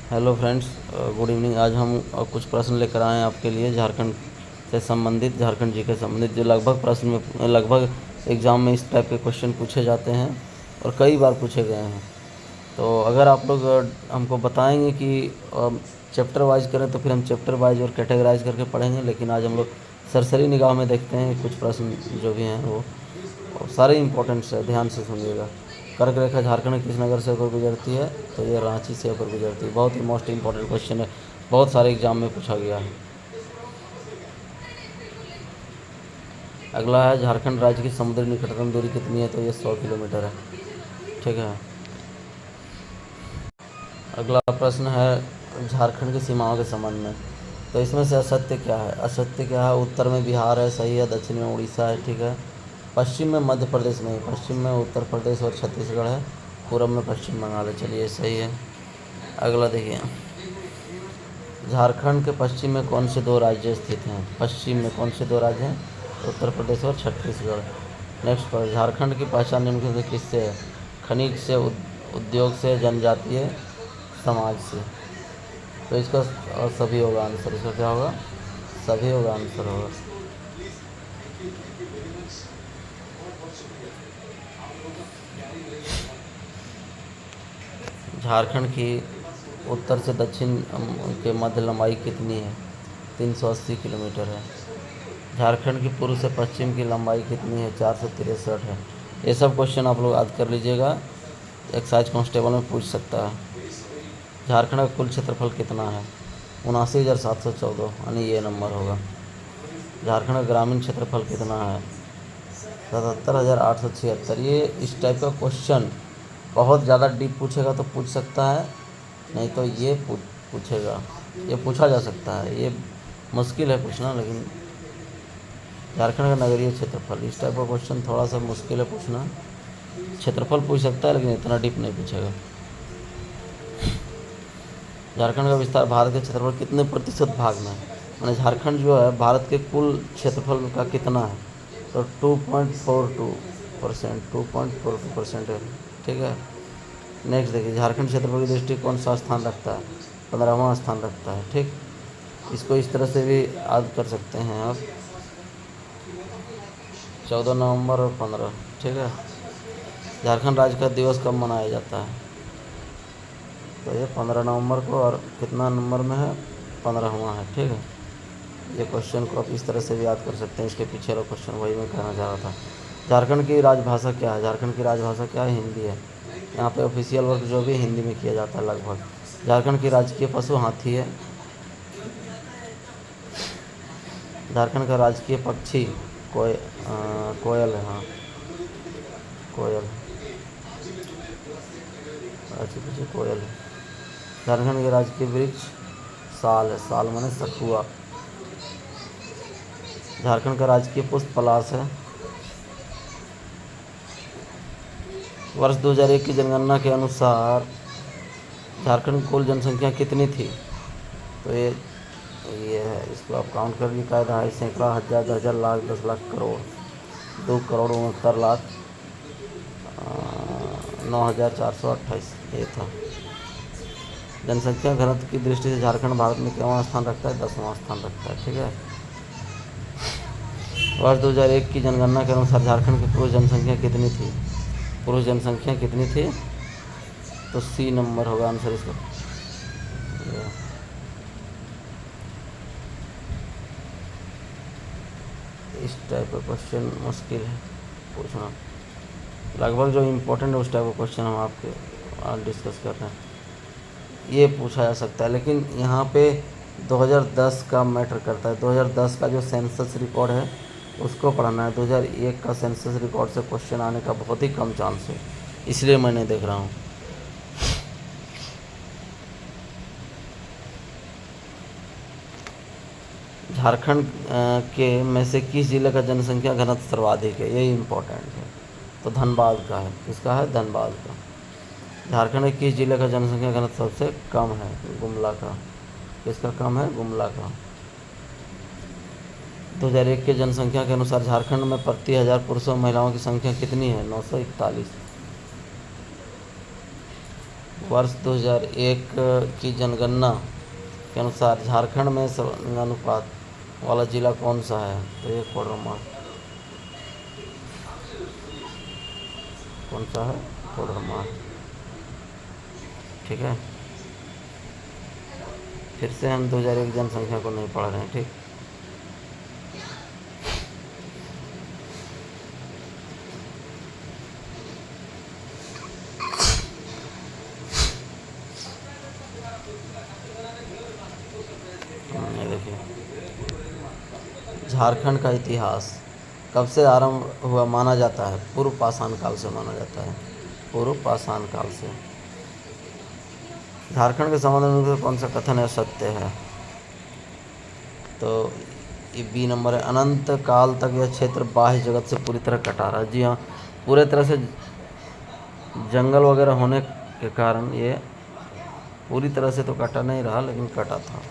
Hello friends, good evening. आज हम कुछ प्रश्न लेकर आए हैं आपके लिए झारखंड से संबंधित, झारखंड जी के संबंधित, जो लगभग प्रश्न में लगभग एग्ज़ाम में इस टाइप के क्वेश्चन पूछे जाते हैं और कई बार पूछे गए हैं। तो अगर आप लोग हमको बताएंगे कि चैप्टर वाइज करें तो फिर हम चैप्टर वाइज और कैटेगराइज करके पढ़ेंगे, लेकिन आज हम लोग सरसरी निगाह में देखते हैं कुछ प्रश्न जो भी हैं वो, और सारे इंपॉर्टेंट्स है, ध्यान से सुनिएगा। कर्क रेखा झारखंड किस नगर से होकर गुजरती है? तो ये रांची से होकर गुजरती है। बहुत ही मोस्ट इंपॉर्टेंट क्वेश्चन है, बहुत सारे एग्जाम में पूछा गया है। अगला है, झारखंड राज्य की समुद्री निकटतम दूरी कितनी है? तो ये 100 किलोमीटर है। ठीक है। अगला प्रश्न है झारखंड की सीमाओं के संबंध में, तो इसमें से असत्य क्या है? असत्य क्या है? उत्तर में बिहार है, सही है। दक्षिण में उड़ीसा है, ठीक है। पश्चिम में मध्य प्रदेश नहीं, पश्चिम में उत्तर प्रदेश और छत्तीसगढ़ है। पूरब में पश्चिम बंगाल है। चलिए, सही है। अगला देखिए, झारखंड के पश्चिम में कौन से दो राज्य स्थित हैं? पश्चिम में कौन से दो राज्य हैं? उत्तर प्रदेश और छत्तीसगढ़। नेक्स्ट पर, झारखंड की पहचान निम्नलिखित में किससे है? खनिज से, उद्योग से, जनजातीय समाज से। तो इसका सभी होगा आंसर। इसका क्या होगा? सभी होगा आंसर होगा। झारखंड की उत्तर से दक्षिण के मध्य लंबाई कितनी है? 380 किलोमीटर है। झारखंड की पूर्व से पश्चिम की लंबाई कितनी है? 463 है। ये सब क्वेश्चन आप लोग याद कर लीजिएगा, एक्साइज कांस्टेबल में पूछ सकता है। झारखंड का कुल क्षेत्रफल कितना है? 79,714, यानी ये नंबर होगा। झारखंड का ग्रामीण क्षेत्रफल कितना है? 77,876। ये इस टाइप का क्वेश्चन बहुत ज़्यादा डीप पूछेगा तो पूछ सकता है, नहीं तो ये पूछेगा, ये पूछा जा सकता है। ये मुश्किल है पूछना, लेकिन झारखंड का नगरीय क्षेत्रफल, इस टाइप का क्वेश्चन थोड़ा सा मुश्किल है पूछना। क्षेत्रफल पूछ सकता है, लेकिन इतना डीप नहीं पूछेगा। झारखंड का विस्तार भारत के क्षेत्रफल कितने प्रतिशत भाग में है? मैंने झारखंड जो है भारत के कुल क्षेत्रफल का कितना है? तो 2.42%, 2.42% है। ठीक है। नेक्स्ट देखिए, झारखंड क्षेत्रफल की दृष्टि कौन सा स्थान रखता है? 15वां स्थान रखता है। ठीक, इसको इस तरह से भी याद कर सकते हैं आप, 14 नवंबर और 15। ठीक है। झारखंड राज्य का दिवस कब मनाया जाता है? तो ये 15 नवंबर को, और कितना नंबर में है? 15वां है। ठीक है। ये क्वेश्चन को आप इस तरह से भी याद कर सकते हैं। इसके पीछे वाला क्वेश्चन वही मैं कहना चाह रहा था। झारखंड की राजभाषा क्या है? झारखंड की राजभाषा क्या है? हिंदी है। यहाँ पे ऑफिशियल वर्क जो भी हिंदी में किया जाता है लगभग। झारखंड की राजकीय पशु हाथी है। झारखंड का राजकीय पक्षी कोयल है। हाँ, कोयल, राजकीय पक्षी कोयल है। झारखंड के राजकीय वृक्ष साल है। साल माने सखुआ। झारखंड का राजकीय पुष्प पलाश है। वर्ष 2001 की जनगणना के अनुसार झारखंड की कुल जनसंख्या कितनी थी? तो ये है, इसको आप काउंट कर लीजिए। कायदा है, सैकड़ा, हजार, दर्जन, लाख, 10 लाख, करोड़, 2,69,00,000, 9,428 ये था। जनसंख्या घनत्व की दृष्टि से झारखंड भारत में कितवां स्थान रखता है? 10वां स्थान रखता है। ठीक है। वर्ष 2001 की जनगणना के अनुसार झारखंड की पुरुष जनसंख्या कितनी थी? पुरुष जनसंख्या कितनी थी? तो सी नंबर होगा आंसर इसका। इस टाइप का क्वेश्चन मुश्किल है पूछना। लगभग जो इम्पोर्टेंट है उस टाइप का क्वेश्चन हम आपके डिस्कस कर रहे हैं, ये पूछा जा सकता है। लेकिन यहाँ पे 2010 का मैटर करता है। 2010 का जो सेंसस रिकॉर्ड है उसको पढ़ना है। 2001 का सेंसस रिकॉर्ड से क्वेश्चन आने का बहुत ही कम चांस है, इसलिए मैं नहीं देख रहा हूँ। झारखंड के में से किस जिले का जनसंख्या घनत्व सर्वाधिक है? यही इम्पोर्टेंट है। तो धनबाद का है। किसका है? धनबाद का। झारखंड के किस जिले का जनसंख्या घनत्व सबसे कम है? गुमला का। किसका कम है? गुमला का। 2001 के जनसंख्या के अनुसार झारखंड में प्रति 1000 पुरुषों और महिलाओं की संख्या कितनी है? 941। वर्ष 2001 की जनगणना के अनुसार झारखंड में लिंगानुपात वाला जिला कौन सा है? तो ये कोडरमा। कौन सा है? कोडरमा। ठीक है, फिर से हम 2001 जनसंख्या को नहीं पढ़ रहे हैं। ठीक, ये देखिए, झारखंड का इतिहास कब से आरंभ हुआ माना जाता है? पूर्व पाषाण काल से माना जाता है। पूर्व पाषाण काल से। झारखंड के संबंध में कौन सा कथन है सत्य है? तो ये बी नंबर है। अनंत काल तक यह क्षेत्र बाह्य जगत से पूरी तरह कटा रहा। जी हाँ, पूरे तरह से जंगल वगैरह होने के कारण ये पूरी तरह से तो कटा नहीं रहा, लेकिन कटा था।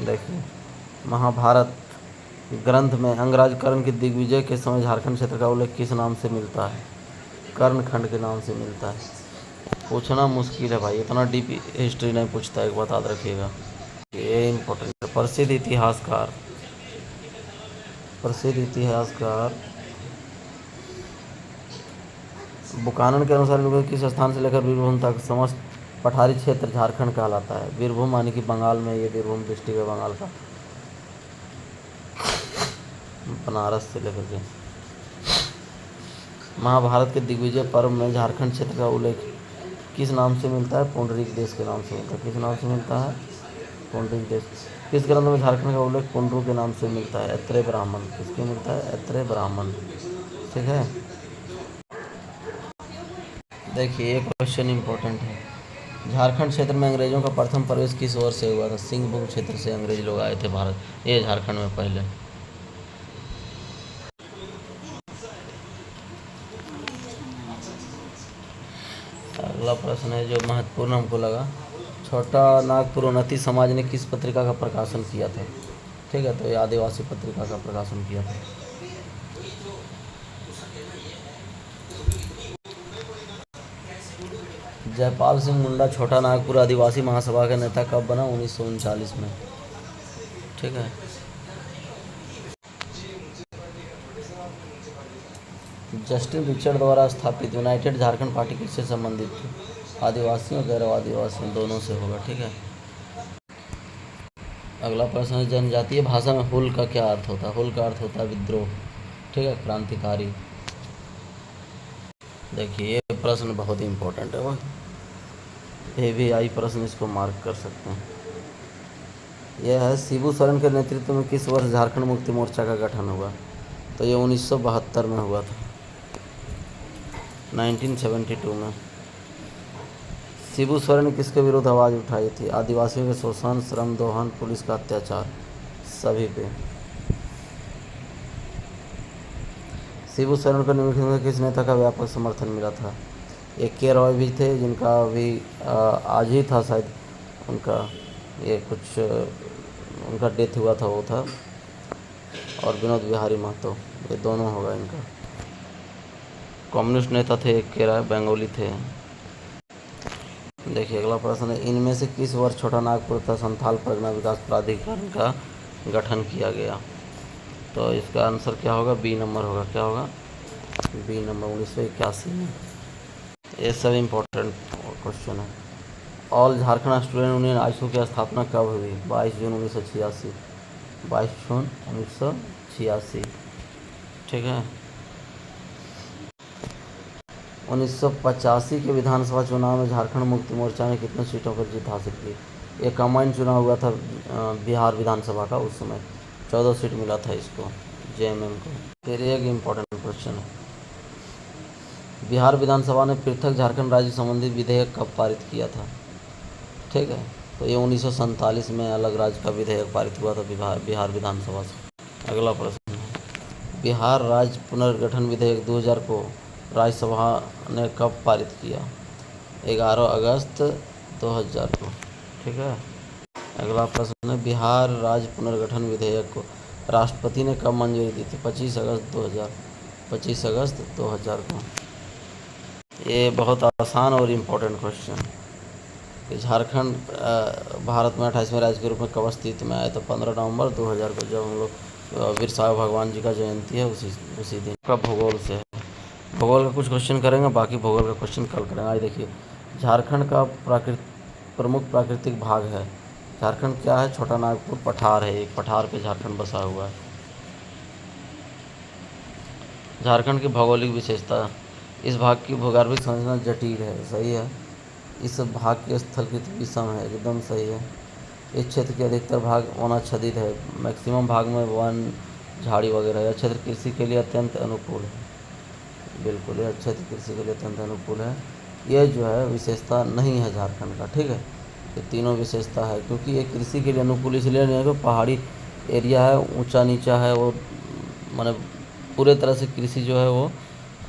देखिए, महाभारत ग्रंथ में अंगराज कर्ण के दिग्विजय के समय झारखंड क्षेत्र का उल्लेख किस नाम से मिलता है? कर्णखंड के नाम से मिलता है। पूछना मुश्किल है भाई, इतना डीप हिस्ट्री नहीं पूछता, एक बात याद रखिएगा, ये इम्पोर्टेंट है। प्रसिद्ध इतिहासकार बुकानन के अनुसार किस स्थान से लेकर बीरभूम तक समस्त पठारी क्षेत्र झारखंड कहलाता है? बीरभूम यानी कि बंगाल में, ये बीरभूम डिस्ट्रिक्ट है बंगाल का, बनारस से लेकर के। महाभारत के दिग्विजय पर्व में झारखंड क्षेत्र का उल्लेख किस नाम से मिलता है? पुंडरीक देश के नाम से मिलता है। किस नाम से मिलता है? पुंडरीक देश। किस ग्रंथ में झारखंड का उल्लेख पुंडरू के नाम से मिलता है? ऐत्रेय ब्राह्मण। किसके मिलता है? ऐत्रेय ब्राह्मण। ठीक है, देखिए, ये क्वेश्चन इंपॉर्टेंट है। झारखंड क्षेत्र में अंग्रेजों का प्रथम प्रवेश किस वर्ष से हुआ था? सिंहभूम क्षेत्र से अंग्रेज लोग आए थे भारत, ये झारखंड में पहले। अगला प्रश्न है जो महत्वपूर्ण हमको लगा। छोटा नागपुर उन्नति समाज ने किस पत्रिका का प्रकाशन किया था? ठीक है, तो ये आदिवासी पत्रिका का प्रकाशन किया था। जयपाल सिंह मुंडा छोटा नागपुर आदिवासी महासभा का नेता कब बना? 1939 में। ठीक है, जस्टिन रिचर्ड द्वारा स्थापित यूनाइटेड झारखंड पार्टी किससे संबंधित थी? आदिवासियों, गैर आदिवासियों, दोनों से होगा। ठीक है, अगला प्रश्न है जनजातीय भाषा में हुल का क्या अर्थ होता है? हुल का अर्थ होता है विद्रोह। ठीक है, क्रांतिकारी। देखिए, ये प्रश्न बहुत इंपॉर्टेंट है, ये भी आई प्रश्न, इसको मार्क कर सकते हैं। यह है, शिबू सोरेन के नेतृत्व में किस वर्ष झारखंड मुक्ति मोर्चा का गठन हुआ? तो ये 1972 में हुआ था, 1972 में। शिबू सोरेन ने किसके विरुद्ध आवाज़ उठाई थी? आदिवासियों के शोषण, श्रम दोहन, पुलिस का अत्याचार, सभी पे। शिबू सोरेन को निम्नलिखित में किस नेता का व्यापक समर्थन मिला था? एक के रॉय भी थे, जिनका अभी आज ही था शायद उनका, ये कुछ उनका डेथ हुआ था, वो था, और विनोद बिहारी महतो, ये दोनों होगा इनका। कम्युनिस्ट नेता थे एक के रॉय, बंगाली थे। देखिए, अगला प्रश्न है, इनमें से किस वर्ष छोटा नागपुर तथा संथाल परगना विकास प्राधिकरण का गठन किया गया? तो इसका आंसर क्या होगा? बी नंबर होगा। क्या होगा? बी नंबर, 1981 में। ये सब इम्पोर्टेंट क्वेश्चन है। ऑल झारखंड स्टूडेंट यूनियन आईसू की स्थापना कब हुई? 22 जून 1986। 22 जून 1986। ठीक है, 1985 के विधानसभा चुनाव में झारखंड मुक्ति मोर्चा ने कितने सीटों पर जीत हासिल की? एक कंबाइंड चुनाव हुआ था बिहार विधानसभा का, उस समय 14 सीट मिला था इसको, जेएमएम को। फिर एक इम्पोर्टेंट क्वेश्चन है, बिहार विधानसभा ने पृथक झारखंड राज्य संबंधी विधेयक कब पारित किया था? ठीक है, तो ये 1947 में अलग राज्य का विधेयक पारित हुआ था बिहार विधानसभा से। अगला प्रश्न है, बिहार राज्य पुनर्गठन विधेयक 2000 को राज्यसभा ने कब पारित किया? 11 अगस्त 2000 को। ठीक है। अगला प्रश्न है, बिहार राज्य पुनर्गठन विधेयक को राष्ट्रपति ने कब मंजूरी दी थी? 25 अगस्त 2000 को। ये बहुत आसान और इम्पोर्टेंट क्वेश्चन कि झारखंड भारत में 28वें राज्य के रूप में कब अस्तित्व में आया? तो 15 नवंबर 2000 को, जब हम लोग वीर साहब भगवान जी का जयंती है उसी दिन का। भूगोल से है, भूगोल का कुछ क्वेश्चन करेंगे, बाकी भूगोल का क्वेश्चन कल करेंगे। आज देखिए, झारखंड का प्रमुख प्राकृतिक भाग है। झारखंड क्या है? छोटा नागपुर पठार है, एक पठार पे झारखंड बसा हुआ है। झारखंड की भौगोलिक विशेषता, इस भाग की भूगर्भिक संरचना जटिल है। सही है। इस भाग की स्थलकृति विषम है। एकदम सही है। इस क्षेत्र के अधिकतर भाग वनाच्छादित है, मैक्सिमम भाग में वन झाड़ी वगैरह। यह क्षेत्र कृषि के लिए अत्यंत अनुकूल है। बिल्कुल, यह क्षेत्र कृषि के लिए अत्यंत अनुकूल है। यह जो है विशेषता नहीं है झारखंड का। ठीक है, ये तीनों विशेषता है, क्योंकि ये कृषि के लिए अनुकूल इसलिए नहीं है कि पहाड़ी एरिया है, ऊंचा नीचा है, वो माने पूरे तरह से कृषि जो है वो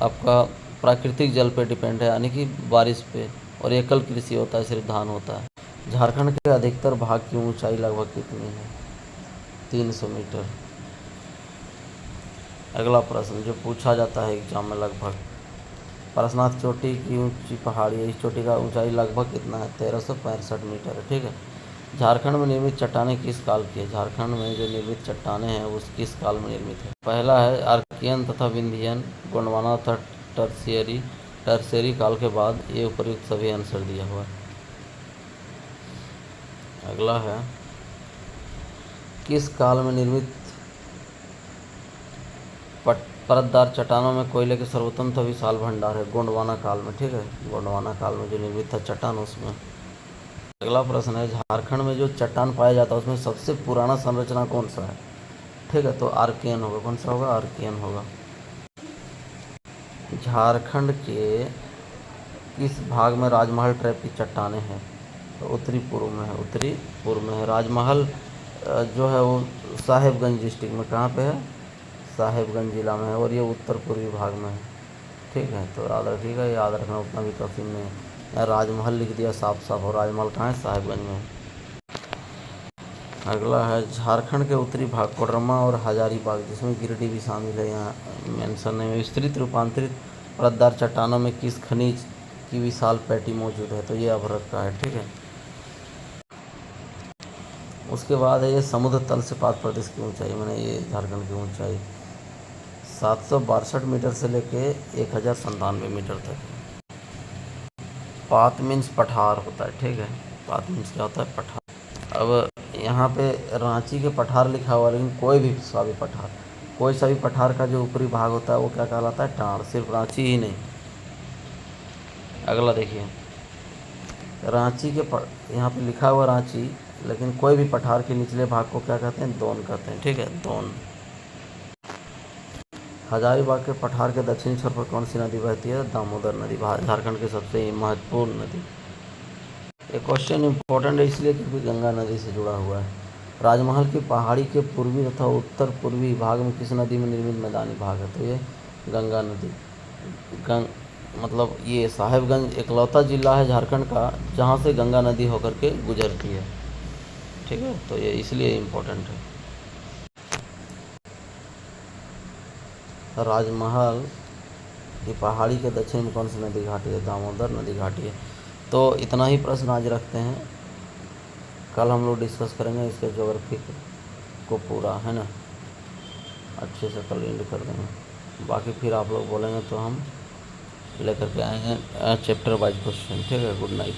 आपका प्राकृतिक जल पे डिपेंड है, यानी कि बारिश पे, और एकल कृषि होता है, सिर्फ धान होता है। झारखंड के अधिकतर भाग की ऊंचाई लगभग कितनी है? 300 मीटर। अगला प्रश्न जो पूछा जाता है एग्जाम में लगभग, पारसनाथ चोटी की ऊंची पहाड़ी है, इस चोटी का ऊंचाई लगभग कितना है? 1365 मीटर है। ठीक है। झारखंड में निर्मित चट्टानें किस काल की है? झारखंड में जो निर्मित चट्टानें हैं वो किस काल में निर्मित है? पहला है आर्कियन तथा विंध्यन, गोंडवाना तथा टर्सेरी काल के बाद। ये उपयुक्त सभी आंसर दिया हुआ है। अगला है, किस काल में निर्मित परतदार चट्टानों में कोयले के सर्वोत्तम तथा विशाल भंडार है? गोंडवाना काल में। ठीक है, गोंडवाना काल में जो निर्मित था चट्टान उसमें। अगला प्रश्न है, झारखंड में जो चट्टान पाया जाता है उसमें सबसे पुराना संरचना कौन सा है? ठीक है, तो आर्कियन होगा। कौन सा होगा? आर्कियन होगा। झारखंड के किस भाग में राजमहल टाइप की चट्टानें हैं? तो उत्तरी पूर्व में है। उत्तरी पूर्व में है राजमहल जो है वो साहेबगंज डिस्ट्रिक्ट में। कहाँ पे है? साहेबगंज जिला में है, और ये उत्तर पूर्वी भाग में है। ठीक है, तो याद रखिएगा, याद रखना उतना भी कठिन नहीं है। राजमहल लिख दिया साफ साफ, और राजमहल कहाँ है? साहेबगंज में है। अगला है, झारखंड के उत्तरी भाग कोडरमा और हजारीबाग, जिसमें गिरिडीह भी शामिल है, यहाँ मेंशन है, विस्तृत रूपांतरित परतदार चट्टानों में किस खनिज की विशाल पैटी मौजूद है? तो ये अभ्रक का है। ठीक है। उसके बाद है ये समुद्र तल से पात प्रदेश की ऊंचाई, मैंने ये झारखंड की ऊंचाई 762 मीटर से लेके 1097 मीटर तक। पात मीन्स पठार होता है। ठीक है, पात मीन्स क्या होता है? पठार। अब यहाँ पे रांची के पठार लिखा हुआ, लेकिन कोई सा भी पठार का जो ऊपरी भाग होता है वो क्या कहलाता है? टाँड़। सिर्फ रांची ही नहीं। अगला देखिए, रांची के यहाँ पे लिखा हुआ रांची, लेकिन कोई भी पठार के निचले भाग को क्या कहते हैं? दोन कहते हैं। ठीक है, दोन। हजारीबाग के पठार के दक्षिणी छोर पर कौन सी नदी बहती है? दामोदर नदी, झारखंड की सबसे महत्वपूर्ण नदी। ये क्वेश्चन इम्पोर्टेंट है इसलिए क्योंकि गंगा नदी से जुड़ा हुआ है। राजमहल की पहाड़ी के पूर्वी तथा उत्तर पूर्वी भाग में किस नदी में निर्मित मैदानी भाग है? तो ये गंगा नदी। मतलब ये साहेबगंज इकलौता जिला है झारखंड का जहाँ से गंगा नदी होकर के गुजरती है। ठीक है, तो ये इसलिए इम्पोर्टेंट है। राजमहल की पहाड़ी के दक्षिण में कौन सी नदी घाटी है? दामोदर नदी घाटी है। तो इतना ही प्रश्न आज रखते हैं, कल हम लोग डिस्कस करेंगे इसके ज्योग्राफी को पूरा, है ना, अच्छे से कल एंड कर देंगे। बाकी फिर आप लोग बोलेंगे तो हम लेकर के आएंगे चैप्टर वाइज क्वेश्चन। ठीक है, गुड नाइट।